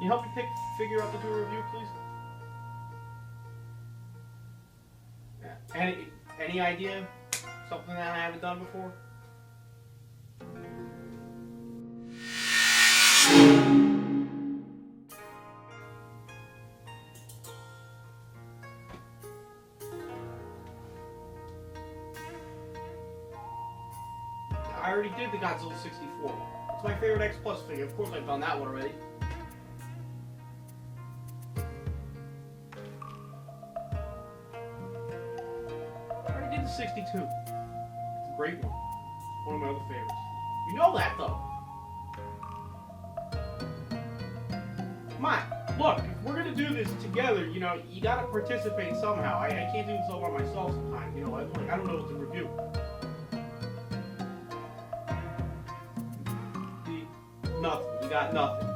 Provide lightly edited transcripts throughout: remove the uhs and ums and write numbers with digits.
you help me pick figure out to do a review, please? Yeah. Any idea? Something that I haven't done before? I already did the Godzilla 64. It's my favorite X Plus figure. Of course I've done that one already. I already did the 62. It's a great one. One of my other favorites. You know that though. Come on. Look, if we're gonna do this together, you know, you gotta participate somehow. I can't do this all by myself sometimes. You know, I don't know what to review. Nothing. You got nothing.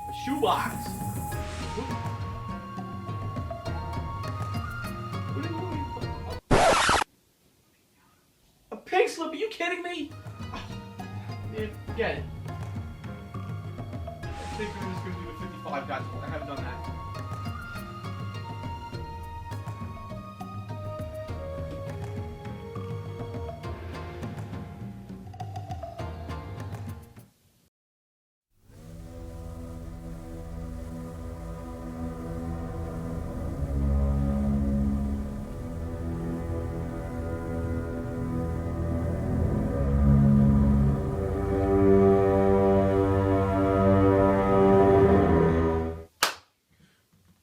A shoebox. A pink slip? Are you kidding me? Man, forget it. I think we're just gonna do the 55 Godzilla. I haven't done that.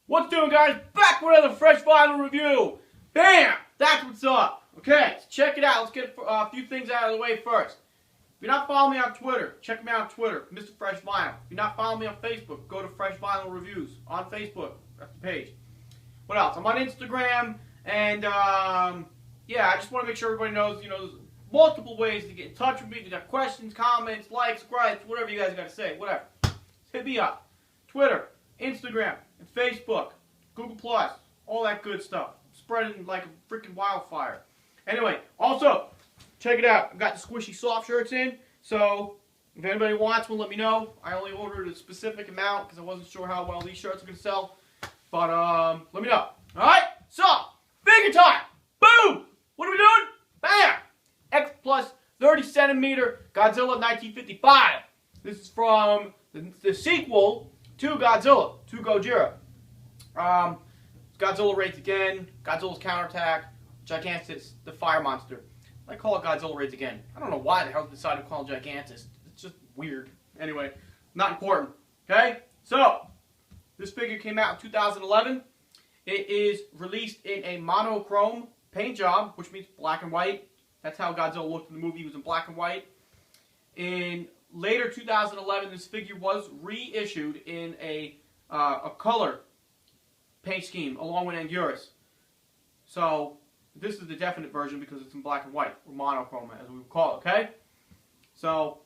What's doing, guys? Back with another fresh vinyl review. Bam! That's what's up. Okay, so check it out. Let's get a few things out of the way first. If you're not following me on Twitter, check me out on Twitter, Mr. Fresh Vinyl. If you're not following me on Facebook, go to Fresh Vinyl Reviews on Facebook. That's the page. What else? I'm on Instagram, and yeah, I just want to make sure everybody knows, you know, there's multiple ways to get in touch with me. If you got questions, comments, likes, gripes, whatever you guys got to say, whatever. Just hit me up. Twitter, Instagram, and Facebook, Google+, all that good stuff. Spreading like a freaking wildfire. Anyway, also, check it out. I've got the squishy soft shirts in, so if anybody wants one, let me know. I only ordered a specific amount because I wasn't sure how well these shirts are going to sell. But, let me know. Alright, so, figure time! Boom! What are we doing? Bam! X Plus 30 centimeter Godzilla 1955. This is from the sequel to Godzilla, to Gojira. Godzilla raids again, Godzilla's counterattack, Gigantus, the fire monster. I call it Godzilla raids again. I don't know why the hell they decided to call it Gigantus. It's just weird. Anyway, not important. Okay? So, this figure came out in 2011. It is released in a monochrome paint job, which means black and white. That's how Godzilla looked in the movie. He was in black and white. In later 2011, this figure was reissued in a color paint scheme along with Anguirus. So this is the definite version because it's in black and white, or monochrome as we would call it, okay? So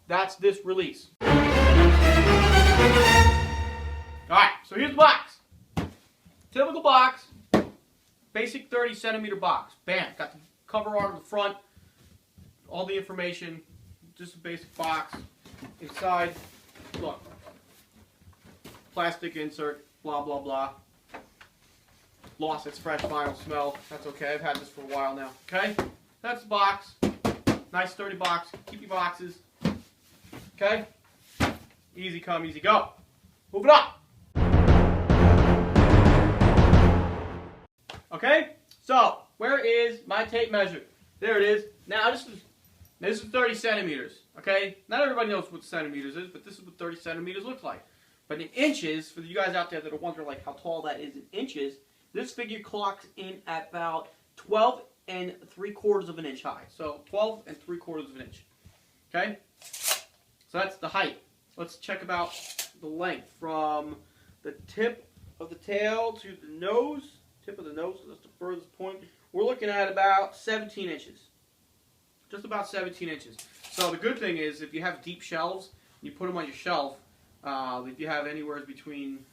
that's this release. Alright, so here's the box. Typical box. Basic 30 centimeter box. Bam, got the cover art on the front, all the information, just a basic box. Inside, look, plastic insert, blah, blah, blah. Lost its fresh vinyl smell. That's okay, I've had this for a while now. Okay, that's the box. Nice sturdy box. Keep your boxes. Okay, easy come, easy go. Moving on. Okay, so where is my tape measure? There it is. Now this is 30 centimeters. Okay, not everybody knows what centimeters is, but this is what 30 centimeters looks like. But in inches, for you guys out there that are wondering like how tall that is in inches, this figure clocks in at about 12 3/4 of an inch high. So 12 3/4 of an inch. Okay, so that's the height. Let's check about the length from the tip of the tail to the nose. Tip of the nose, so that's the furthest point. We're looking at about 17 inches. Just about 17 inches. So the good thing is if you have deep shelves, you put them on your shelf, if you have anywhere between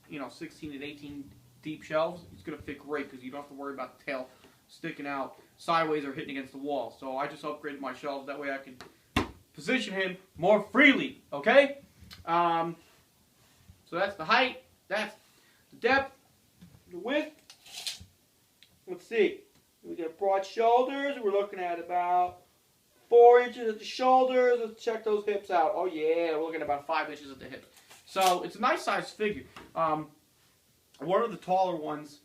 16 and 18 deep shelves, it's going to fit great because you don't have to worry about the tail sticking out sideways or hitting against the wall. So I just upgraded my shelves. That way I can position him more freely. Okay? So that's the height. That's the depth. The width. Let's see. We got broad shoulders. We're looking at about 4 inches at the shoulders. Let's check those hips out. Oh yeah, we're looking at about 5 inches at the hips. So it's a nice size figure. One of the taller ones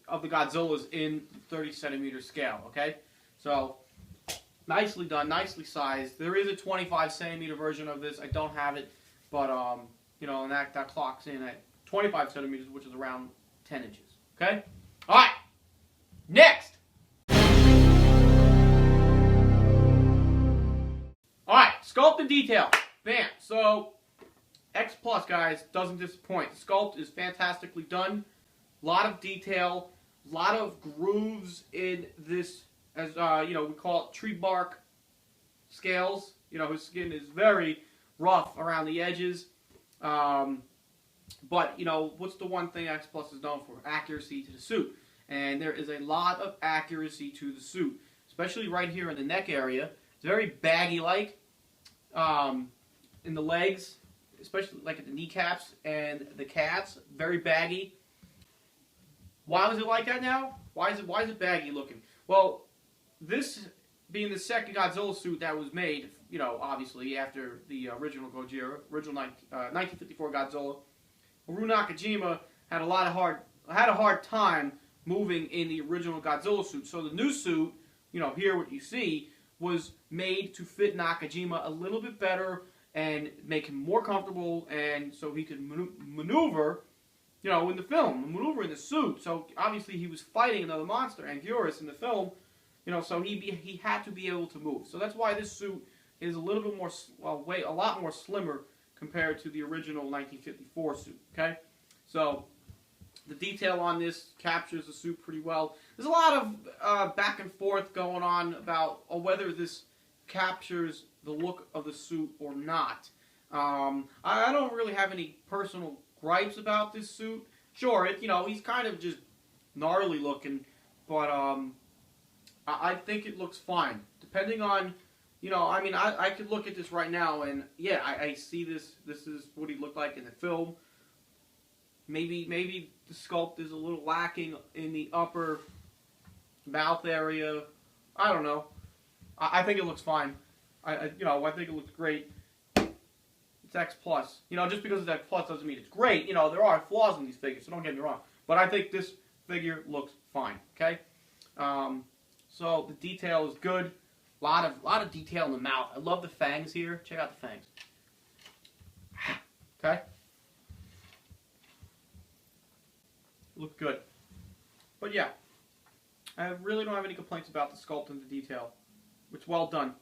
of the Godzillas in 30 centimeter scale. Okay, so nicely done, nicely sized. There is a 25 centimeter version of this. I don't have it, but you know, and that clocks in at 25 centimeters, which is around 10 inches. Okay, all right. Next. Alright, sculpt and detail. Bam. So, X Plus, guys, doesn't disappoint. The sculpt is fantastically done. A lot of detail, a lot of grooves in this, as you know, we call it tree bark scales. You know, his skin is very rough around the edges. But, you know, what's the one thing X Plus is known for? Accuracy to the suit. And there is a lot of accuracy to the suit, especially right here in the neck area. It's very baggy-like in the legs, especially like at the kneecaps and the calves. Very baggy. Why was it like that now? Why is it baggy looking? Well, this being the second Godzilla suit that was made, you know, obviously after the original Gojira, original 1954 Godzilla, Haruo Nakajima had a hard time moving in the original Godzilla suit. So the new suit, you know, here what you see, was made to fit Nakajima a little bit better and make him more comfortable, and so he could maneuver, you know, in the film, maneuver in the suit. So obviously he was fighting another monster, Anguirus, in the film, you know, so he had to be able to move. So that's why this suit is a little bit more, well, a lot more slimmer compared to the original 1954 suit. Okay, so the detail on this captures the suit pretty well. There's a lot of back and forth going on about whether this captures the look of the suit or not. I don't really have any personal gripes about this suit. Sure, you know, he's kind of just gnarly looking, but I think it looks fine. Depending on, you know, I mean, I could look at this right now and, yeah, I see this. This is what he looked like in the film. Maybe the sculpt is a little lacking in the upper mouth area. I don't know. I think it looks fine. You know, I think it looks great. It's X Plus. You know, just because it's X Plus doesn't mean it's great. You know, there are flaws in these figures, so don't get me wrong. But I think this figure looks fine. Okay. So the detail is good. A lot of detail in the mouth. I love the fangs here. Check out the fangs. Okay. Look good. But yeah, I really don't have any complaints about the sculpt and the detail. It's well done.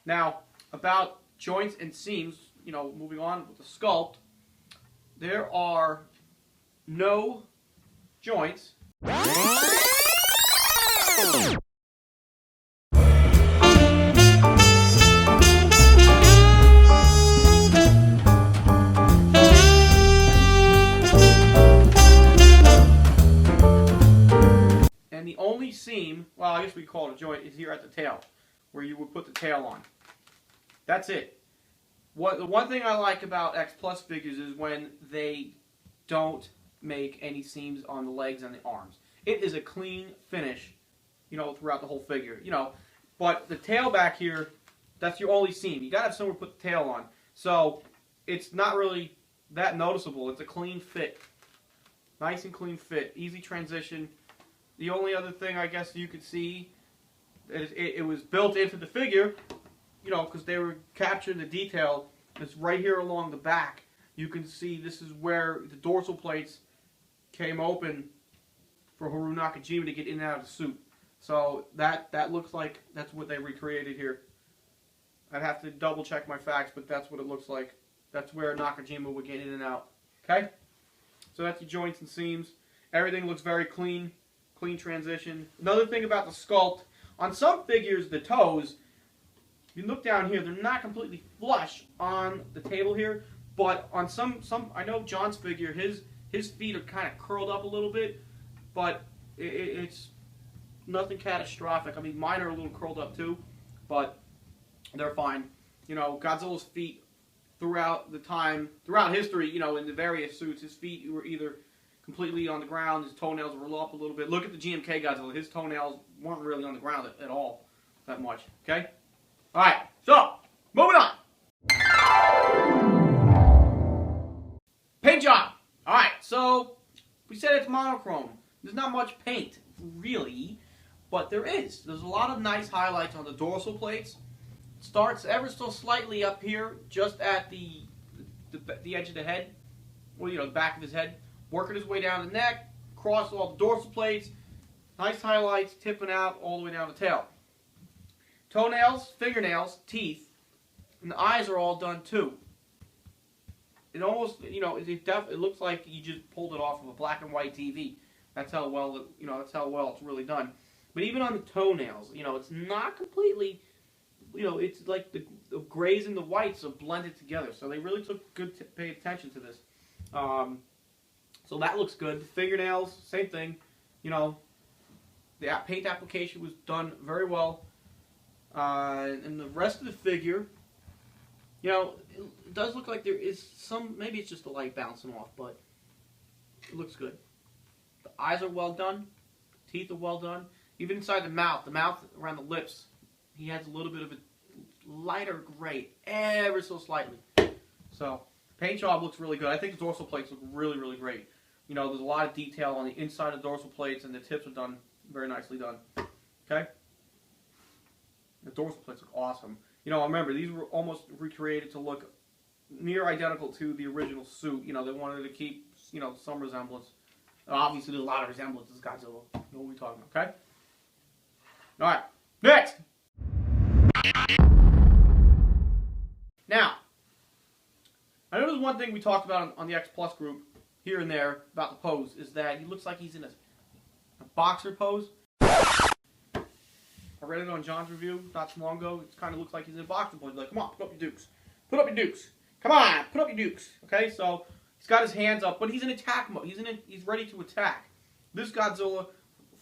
Now, about joints and seams, you know, moving on with the sculpt, there are no joints. And the only seam, well, I guess we call it a joint, is here at the tail, where you would put the tail on. That's it. The one thing I like about X Plus figures is when they don't make any seams on the legs and the arms. It is a clean finish, you know, throughout the whole figure. You know, but the tail back here, that's your only seam. You gotta have somewhere to put the tail on. So it's not really that noticeable. It's a clean fit. Nice and clean fit. Easy transition. The only other thing I guess you could see is it was built into the figure, you know, because they were capturing the detail. It's right here along the back. You can see this is where the dorsal plates came open for Haruo Nakajima to get in and out of the suit. So that looks like that's what they recreated here. I'd have to double check my facts, but that's what it looks like. That's where Nakajima would get in and out. Okay? So that's your joints and seams. Everything looks very clean. Clean transition. Another thing about the sculpt, on some figures, the toes, you look down here, they're not completely flush on the table here, but on some I know John's figure, his feet are kind of curled up a little bit. but it's nothing catastrophic. I mean, mine are a little curled up too, but they're fine. You know, Godzilla's feet throughout history, you know, in the various suits, his feet were either completely on the ground, his toenails were up a little bit. Look at the GMK Godzilla, his toenails weren't really on the ground at all that much, okay? Alright, so, moving on. Paint job. Alright, so, we said it's monochrome. There's not much paint, really, but there is. There's a lot of nice highlights on the dorsal plates. It starts ever so slightly up here, just at the edge of the head, well, you know, the back of his head, working his way down the neck, across all the dorsal plates, nice highlights, tipping out all the way down the tail. Toenails, fingernails, teeth, and the eyes are all done too. It almost, you know, it looks like you just pulled it off of a black and white TV. That's how well, that's how well it's really done. But even on the toenails, you know, it's not completely, you know, it's like the grays and the whites are blended together. So they really took good pay attention to this. So that looks good. The fingernails, same thing. You know, the paint application was done very well. And the rest of the figure, you know, it does look like there is some, maybe it's just the light bouncing off, but it looks good. The eyes are well done. The teeth are well done. Even inside the mouth around the lips, he has a little bit of a lighter gray, ever so slightly. So, paint job looks really good. I think the dorsal plates look really, really great. You know, there's a lot of detail on the inside of the dorsal plates, and the tips are done very nicely done. Okay? The dorsal plates look awesome. You know, remember, these were almost recreated to look near identical to the original suit. You know, they wanted to keep, you know, some resemblance. Obviously, there's a lot of resemblance to Godzilla. You know what we're talking about, okay? Alright, next! Now, I know there's one thing we talked about on the X Plus group, here and there, about the pose, is that he looks like he's in a boxer pose. I read it on John's review not too long ago. It kind of looks like he's in a boxer pose. He's like, come on, put up your dukes. Put up your dukes. Come on, put up your dukes. Okay, so he's got his hands up, but he's in attack mode. He's ready to attack. This Godzilla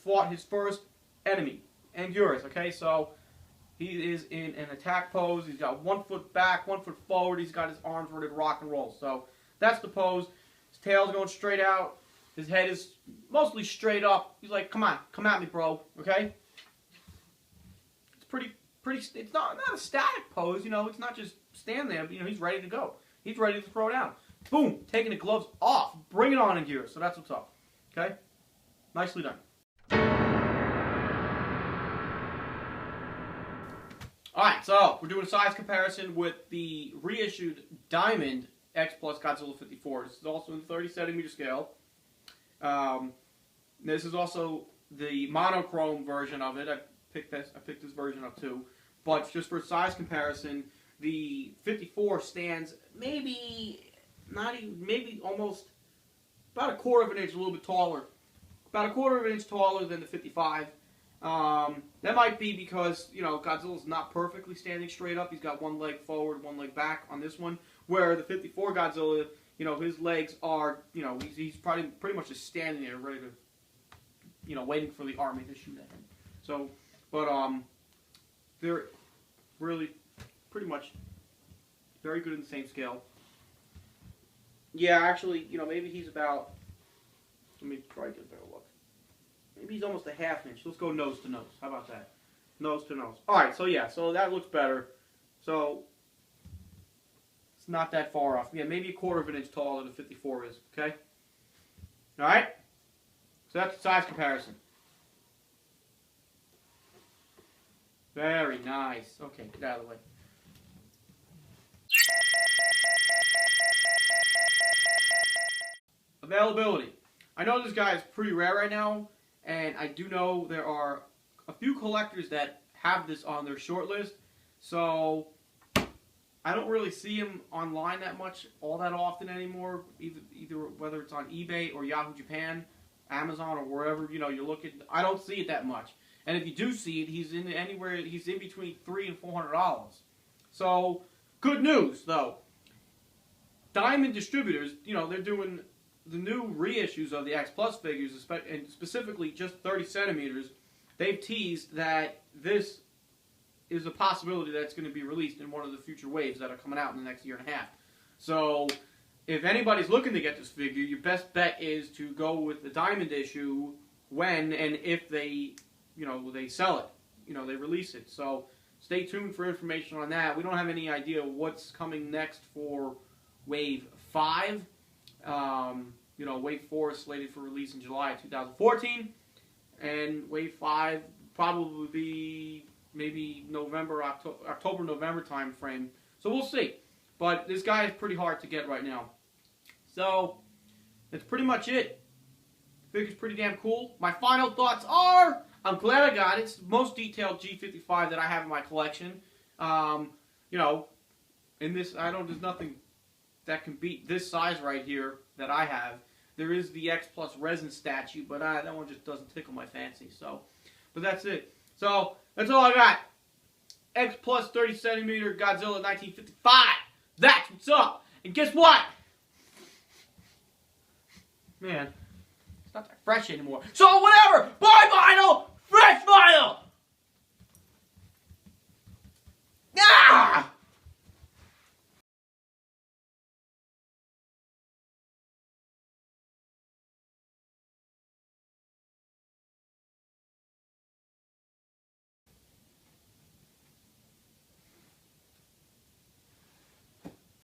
fought his first enemy, Anguirus, okay? So he is in an attack pose. He's got 1 foot back, 1 foot forward. He's got his arms ready to rock and roll. So that's the pose. His tail's going straight out. His head is mostly straight up. He's like, come on, come at me, bro, okay? It's pretty, it's not a static pose, you know. It's not just stand there, but, you know, he's ready to go. He's ready to throw down. Boom, taking the gloves off. Bring it on in gear. So that's what's up, okay? Nicely done. Alright, so we're doing a size comparison with the reissued Diamond X Plus Godzilla 54. This is also in the 30 centimeter scale. This is also the monochrome version of it. I picked this version up too. But just for size comparison, the 54 stands maybe almost about a quarter of an inch, a little bit taller. About a quarter of an inch taller than the 55. That might be because, you know, Godzilla's not perfectly standing straight up. He's got one leg forward, one leg back on this one. Where the 54 Godzilla, you know, his legs are, you know, he's probably pretty much just standing there ready to, you know, waiting for the army to shoot at him. So, but, they're really pretty much very good in the same scale. Yeah, actually, you know, maybe he's about, let me try to get a better look. Maybe he's almost a half inch. Let's go nose to nose. How about that? Nose to nose. Alright, so yeah, so that looks better. So, it's not that far off. Yeah, maybe a quarter of an inch taller than the 54 is, okay? Alright? So that's the size comparison. Very nice. Okay, get out of the way. Availability. I know this guy is pretty rare right now, and I do know there are a few collectors that have this on their short list, so I don't really see him online that much, all that often anymore, either whether it's on eBay or Yahoo Japan, Amazon, or wherever, you know, you're looking. I don't see it that much. And if you do see it, he's in between $300 and $400. So, good news, though. Diamond distributors, you know, they're doing the new reissues of the X Plus figures, and specifically just 30 centimeters, they've teased that this is a possibility that's going to be released in one of the future waves that are coming out in the next year and a half. So, if anybody's looking to get this figure, your best bet is to go with the diamond issue when and if they, they sell it, they release it. So, stay tuned for information on that. We don't have any idea what's coming next for Wave 5. Wave 4 is slated for release in July of 2014, and Wave 5 probably be maybe October, November time frame. So we'll see. But this guy is pretty hard to get right now. So that's pretty much it. The figure's pretty damn cool. My final thoughts are, I'm glad I got it. It's the most detailed G55 that I have in my collection. In this, there's nothing that can beat this size right here that I have. There is the X Plus resin statue, but that one just doesn't tickle my fancy. So, but that's it. So that's all I got. X Plus 30 centimeter Godzilla 1955. That's what's up. And guess what? Man, it's not that fresh anymore. So whatever. Bye, vinyl.